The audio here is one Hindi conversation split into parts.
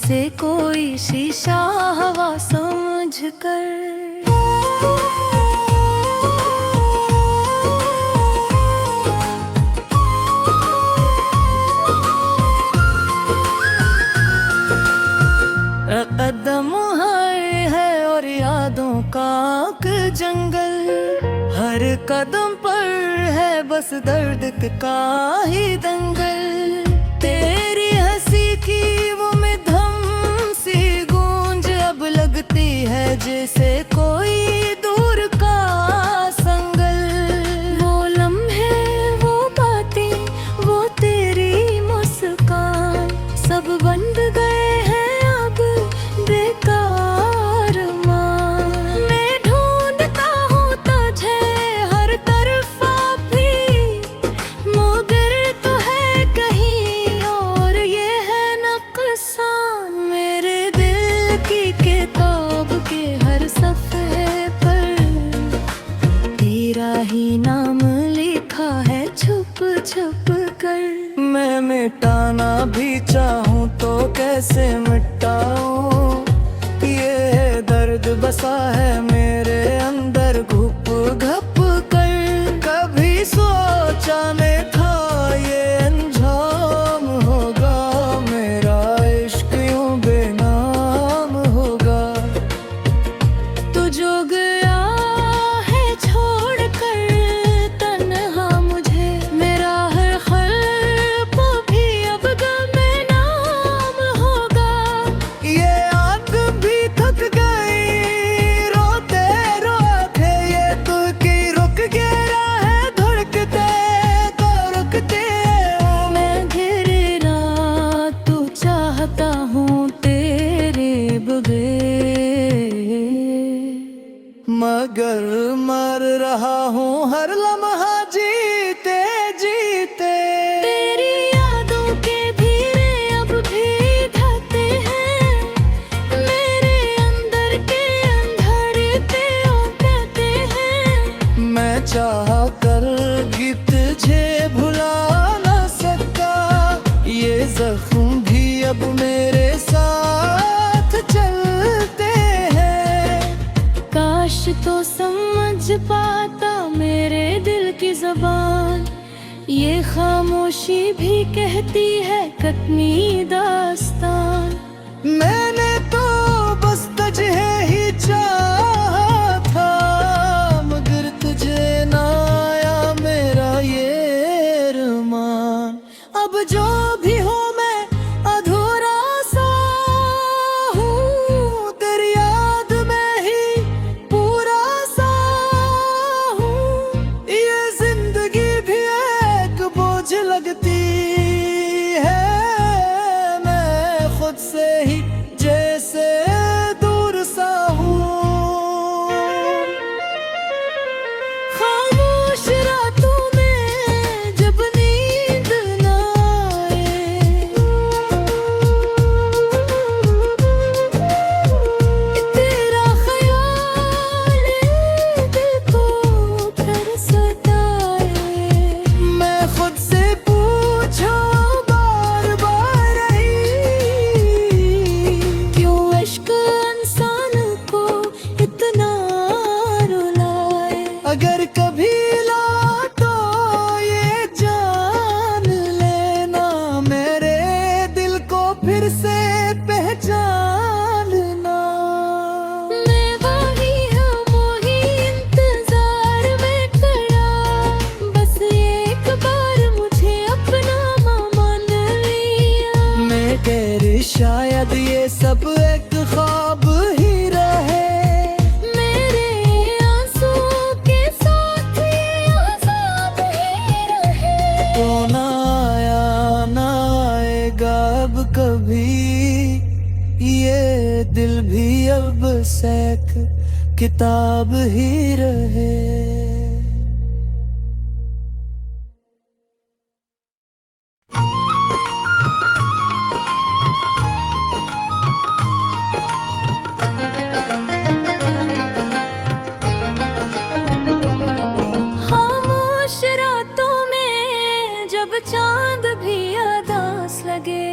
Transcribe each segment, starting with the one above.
जैसे कोई शीशा हवा समझ कर। कदम है और यादों का एक जंगल, हर कदम पर है बस दर्द का ही दंगल। तेरी हंसी की वो मिधम सी गूंज अब लगती है जैसे कोई दूर का संगल। वो लम्हे, वो बातें, वो तेरी मुस्कान, सब बंद गए हैं अब बेकार मान। मैं ढूंढता हूँ तुझे हर तरफ भी, मगर तो है कहीं और ये है नुकसान। मेरे दिल की किताब के हर सफ़े पर तेरा ही नाम लिखा है छुप छुप कर। मैं मिटाना भी चाहूँ तो कैसे मिटाऊँ, ये दर्द बसा है मेरे अंदर घुप घप कर। कभी सोचा नहीं था ये अंजाम होगा, मेरा इश्क यूं बेनाम होगा। तू जो गया है छोड़ कर तन्हा मुझे, मेरा हर ख्वाब भी अब गमे नाम होगा। ये आँख भी थक गई रोते रोते, ये तू की रुक गया है धड़कते तो रुकते। मैं गिर रहा तू चाहता हूँ तेरे बगैर, मगर मर रहा हूँ हर लम्हा जीते जीते। तेरी यादों के धीरे अब भी ढलते हैं, मेरे अंदर के अंधड़ते ओ कहते हैं। मैं चाह कर भी तुझे भुला न सका, ये जख्म भी अब मेरे साथ चलते हैं। काश तो समझ पाता मेरे दिल की ज़बान, ये खामोशी भी कहती है कतनी दास्तान। मैंने तो बस तुझे ही चाहा था, मगर तुझे ना आया मेरा ये अरमान। अब जो भी हो मैं अधूरा सा हूँ, तेरी याद में ही पूरा सा हूँ। ये जिंदगी भी एक बोझ लगती है, मैं खुद से ही जैसे दूर सा हूँ। खामोश रातों में जब नींद न आए, तेरा ख्याल दिल को फिर सताए। मैं खुद से पूछो बार बार ही, क्यों इश्क इंसान को इतना रुलाए। अगर कभी ला तो ये जान लेना, मेरे दिल को फिर से पहचानना। मैं वही हूँ वही इंतजार में खड़ा, बस एक बार मुझे अपना मान लिया। मैं कह रही शायद ये सब एक ख्वाब ही रहे, मेरे आंसू के साथ ये अज़ाब ही रहे। तो ना आया ना आएगा अब कभी, ये दिल भी अब एक किताब ही रहे। खामोश रातों में जब चांद भी उदास लगे,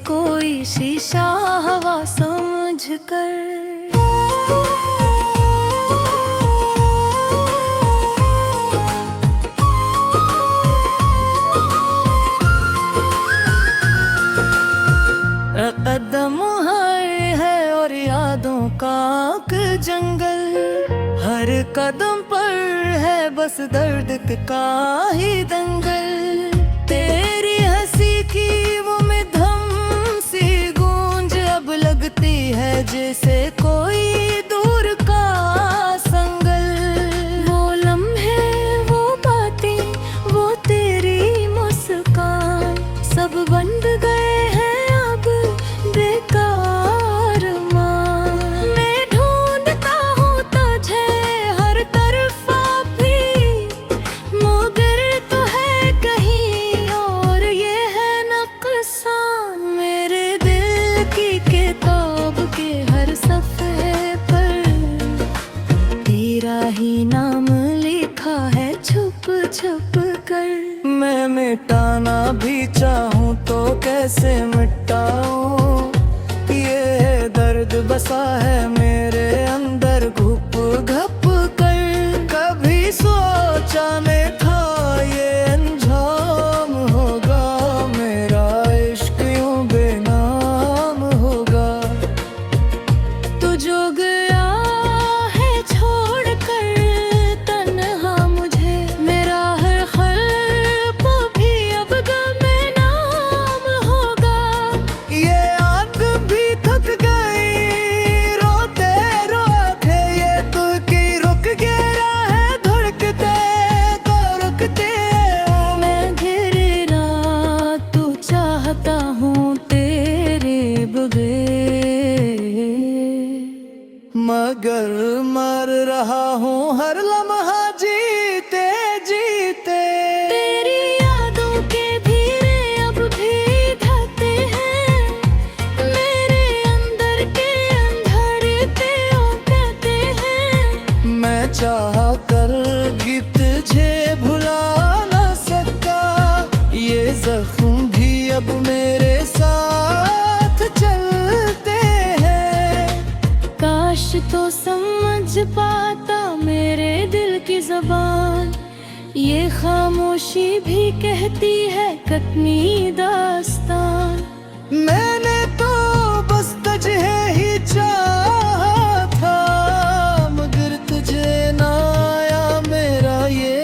कोई शीशा हवा समझ कर। कदम है और यादों का जंगल, हर कदम पर है बस दर्द का ही दंगल। तेरी हंसी की वो में धम सी गूंज अब लगती है जैसे कोई दूर का संगल। वो लम्हे, वो बातें, वो तेरी मुस्कान सब बंद गए बेकार मान। मैं ढूंढता हूँ तुझे हर तरफ भी, मगर तो है कहीं और ये है नुकसान। मेरे दिल की किताब के हर सफ़े पर तेरा ही नाम लिखा है छुप छुप कर। मैं मिटाना भी चाहूँ तो कैसे मिटाऊँ, ये दर्द बसा है मेरे अंदर घुप घप कर। कभी सोचा नहीं था ये अंजाम होगा, मेरा इश्क यूं बेनाम होगा। तू जो गया है छोड़ कर तन्हा मुझे, मेरा हर ख्वाब भी अब गम नाम होगा। ये आग भी थक गई रोते रोते, ये तू की रुक गया है धड़कते तो रुकते। मैं गिरना तू चाहता हूँ तेरे बगैर, मगर मर रहा हूँ हर लम्हा जीते जीते। तेरी यादों के भीरे अब भी ढलते हैं, मेरे अंदर के अंधेरे पे ओ कहते हैं। मैं चाह कर भी तुझे भुला न सका, ये जख्म भी अब मेरे साथ चलते हैं। काश तो समझ पाता मेरे दिल की ज़बान, ये खामोशी भी कहती है कतनी दास्तान। मैंने तो बस तुझे ही चाहा था, मगर तुझे ना आया मेरा ये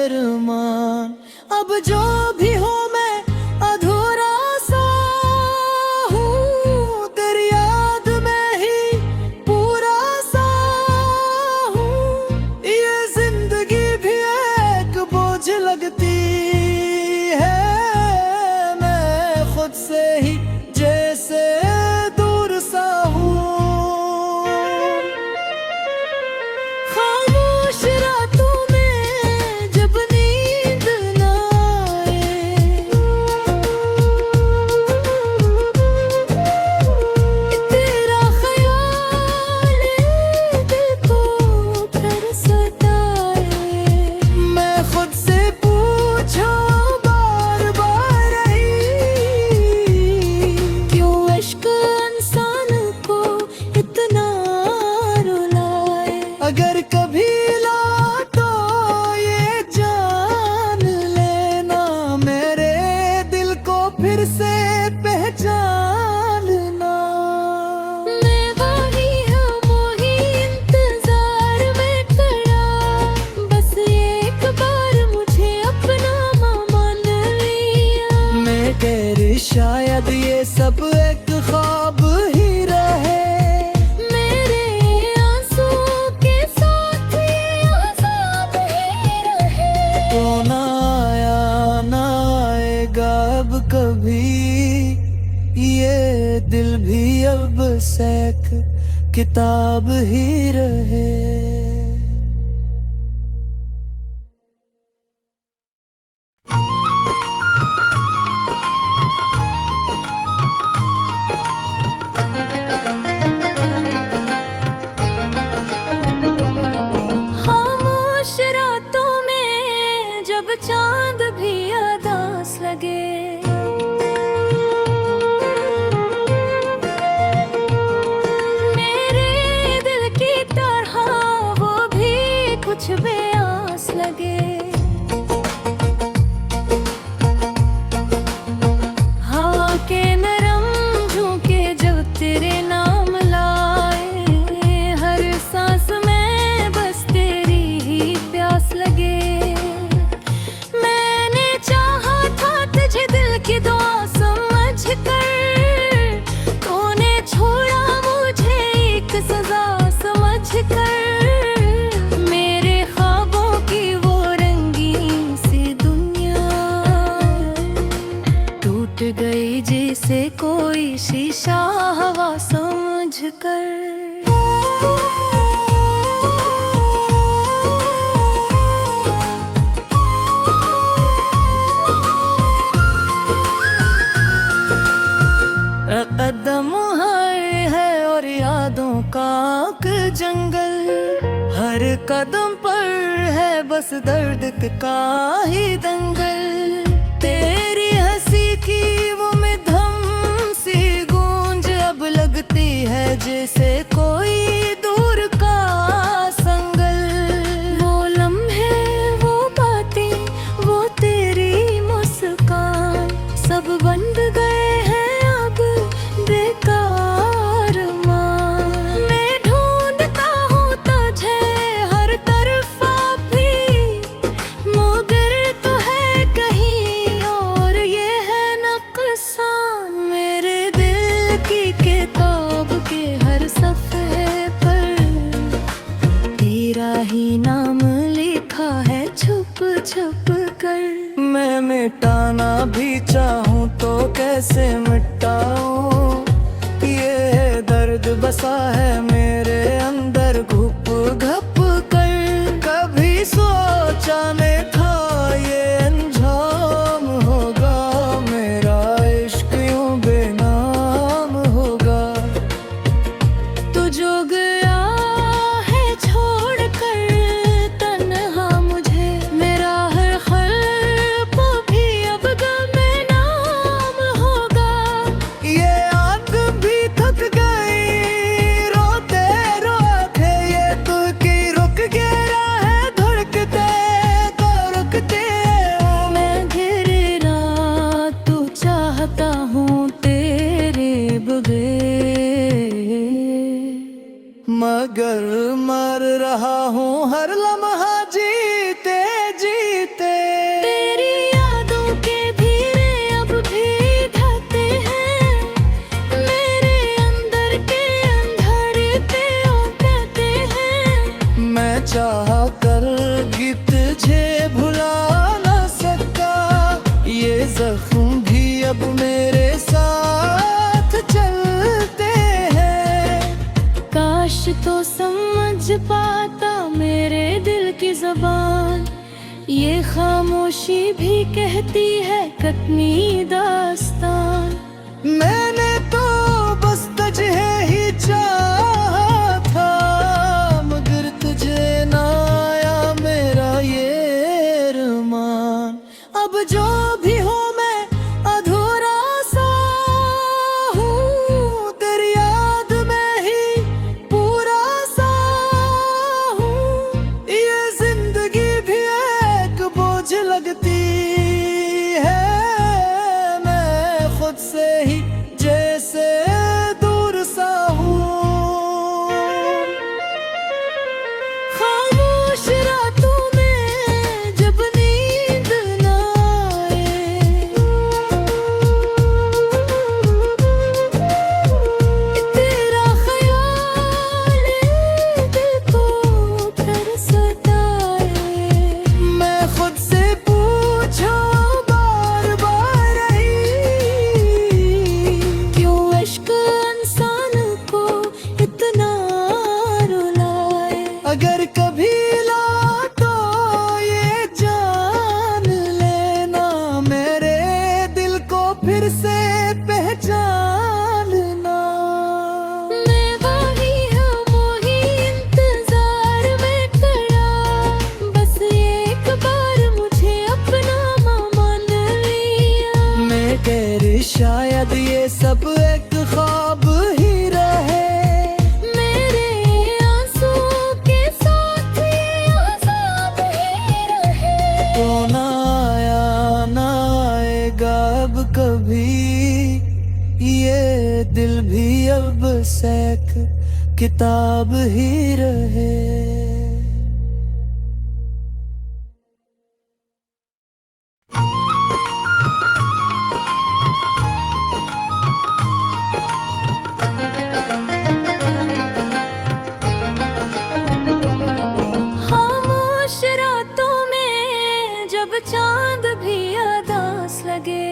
अरमान। अब जो भी हो मैं अधूरा सा हूँ, तेरी याद में ही पूरा सा हूँ। ये जिंदगी भी एक बोझ लगती है, मैं खुद से ही जैसे दूर सा हूँ। खामोश रातों में जब नींद ना आए, तेरा ख्याल दिल को फिर सताए। मैं खुद से पूछा बार बार क्यों इश्क इंसान को इतना रुलाए। अगर कभी लौटो ये जान लेना, मेरे दिल को फिर से पहचानना। मैं वही हूँ वही इंतजार में खड़ा, बस एक बार मुझे अपना मान लिया। मैं कह शायद ये सब एक ख्वाब ही रहे, मेरे आंसू के साथ ये अज़ाब ही रहे। तो ना आया ना आएगा अब कभी, ये दिल भी अब एक किताब ही रहे। चांद भी अदास लगे, जैसे कोई शीशा हवा समझ कर। कदम है और यादों का एक जंगल, हर कदम पर है बस दर्द का ही दंगल। तेरी हंसी की वो मधुम सी गूंज अब लगती है जैसे कोई दूर का संगल। वो लम्हे, वो बातें, वो तेरी मुस्कान, सब बंद गए हैं अब बेकार मान। मैं ढूंढता हूँ तुझे हर तरफ भी, मगर तो है कहीं और ये है नुकसान। मेरे दिल की किताब के हर सफ़े पर तेरा ही नाम लिखा है छुप छुप कर। मैं मिटाना भी चाहूँ तो कैसे मिटाऊँ, ये दर्द बसा है मेरे अंदर घुप घप कर। कभी सोचा नहीं था ये अंजाम होगा, मेरा इश्क यूं बेनाम होगा। तू जो गया है छोड़ कर तन्हा मुझे, मेरा हर ख्वाब भी अब गमे नाम होगा। ये आंख भी थक गई रोते रोते, ये तू की रुक गया है धड़कते तो रुकते। मैं गिरना तू चाहता हूँ तेरे बगैर, मगर मर रहा हूँ हर लम्हा जीते जीते। तेरी यादों के धीरे अब भी ढलते हैं, मेरे अंदर के अंधड़ते कहते हैं। मैं चाह कर भी तुझे भुला न सका, ये जख्म भी अब मेरे साथ चलते हैं। काश तो समझ पाता मेरे दिल की ज़बान, ये खामोशी भी कहती है कतनी दास्तान। मैंने तो बस तुझे ही चाहा था, मगर तुझे ना आया मेरा ये अरमान। अब जो भी हो मैं अधूरा सा हूँ, तेरी याद में ही पूरा सा हूँ। ये जिंदगी भी एक बोझ लगती है, मैं खुद से ही जैसे दूर सा हूँ। खामोश रातों में जब नींद ना आए, तेरा ख्याल दिल को फिर सताए। मैं खुद से पूछूं बार बार क्यों इश्क इंसान को इतना रुलाए। अगर कभी ला तो ये जान लेना, मेरे दिल को फिर से पहचानना। मैं वही हूँ वही इंतजार में खड़ा, बस एक बार मुझे अपना मान लिया। मैं कह रही शायद ये सब एक ख्वाब ही रहे, मेरे आंसू के साथ ये आजाद ही रहे। तो ना आया ना आएगा अब कभी, ये दिल भी अब एक किताब ही रहे। खामोश रातों में जब चांद भी उदास लगे,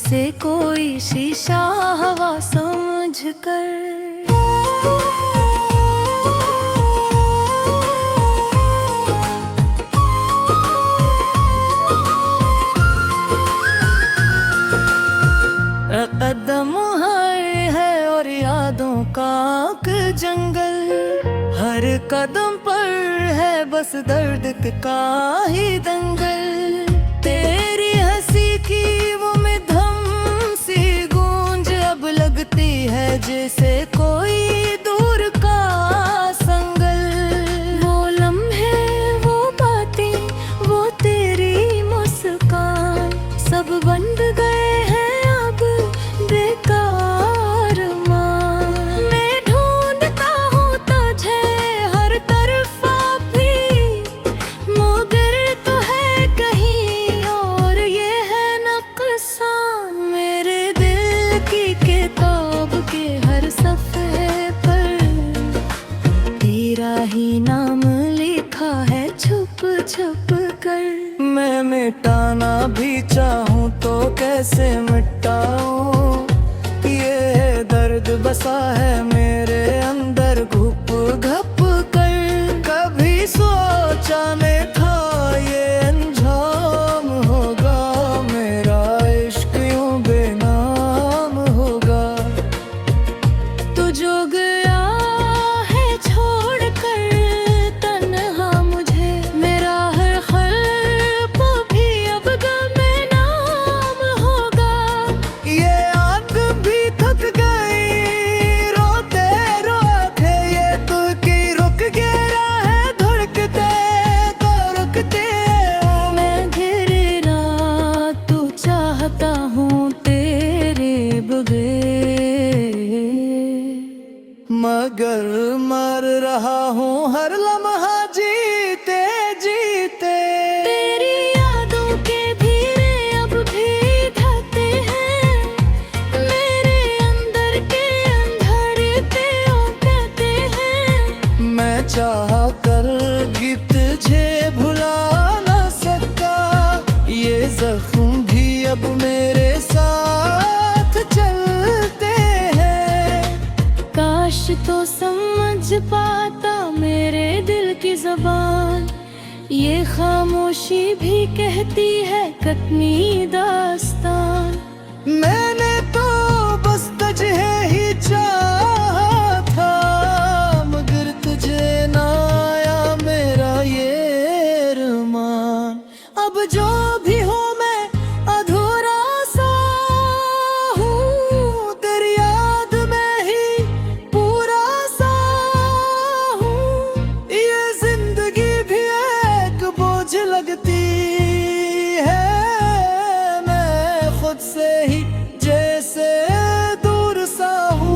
जैसे कोई शीशा हवा समझ कर। कदम है और यादों का जंगल, हर कदम पर है बस दर्द का ही दंगल। तेरी हंसी की वो में धम सी गूंज अब लगती है जैसे कोई दूर का संगल। वो लम्हे, वो बातें, वो तेरी मुस्कान, सब बंद गए हैं अब बेकार मान। मैं ढूंढता हूँ तुझे हर तरफ भी, मगर तो है कहीं और ये है नुकसान। मेरे दिल की किताब के हर सफ़े पर तेरा ही नाम लिखा है छुप छुप कर। मैं मिटाना भी चाहूँ तो कैसे मिटाऊँ, ये दर्द बसा है मेरे अंदर घुप घप कर। कभी सोचा नहीं था ये अंजाम होगा, मेरा इश्क यूं बेनाम होगा। तू जो गया है छोड़ कर तन्हा मुझे, मेरा हर ख्वाब भी अब गमे नाम होगा। ये आग भी थक गई रोते रोते, ये तू की रुक गया है धड़कते तो रुकते। मैं गिरना तू चाहता हूँ तेरे बगैर, मगर मर रहा हूँ हर लम्हा जीते जीते। तेरी यादों के धीरे अब भी ढलते हैं, मेरे अंदर के अंधड़ते ओ कहते हैं। मैं चाह कर भी तुझे भुला ना सकता, ये जख्म भी अब मेरे साथ चलते हैं। काश तो समझ पाता मेरे दिल की ज़बान, ये खामोशी भी कहती है कतनी दास्तान। मैंने तो बस तुझे ही चाहा था, मगर तुझे ना आया मेरा ये अरमान। अब जो भी हो मैं अधूरा सा हूँ, तेरी याद में ही पूरा सा हूँ। ये जिंदगी भी एक बोझ लगती है, मैं खुद से ही जैसे दूर सा हूँ।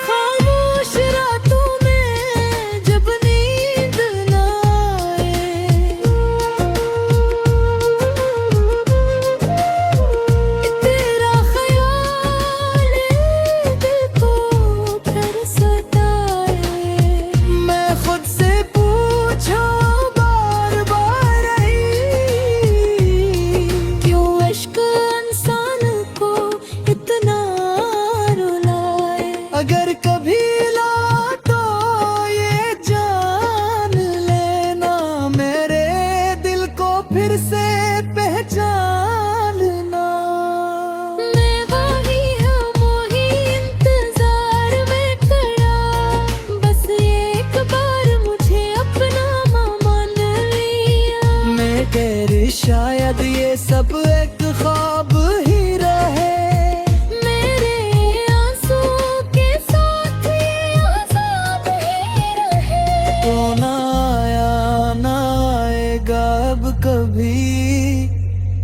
खामोश रातों में जब नींद ना आए, तेरा ख्याल दिल को फिर सताए। मैं खुद से पूछूं बार बार क्यों इश्क इंसान को इतना रुलाए। अगर कभी ला तो ये जान लेना, मेरे दिल को फिर से पहचानना। मैं वही हूँ वही इंतजार में खड़ा, बस एक बार मुझे अपना मान लिया। मैं कह रही शायद ये सब एक ख्वाब ही रहे, मेरे आंसू के साथ ये आज़ाद ही रहे। तो ना आया ना आएगा अब कभी,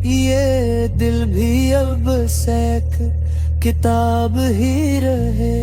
ये दिल भी अब से एक किताब ही रहे।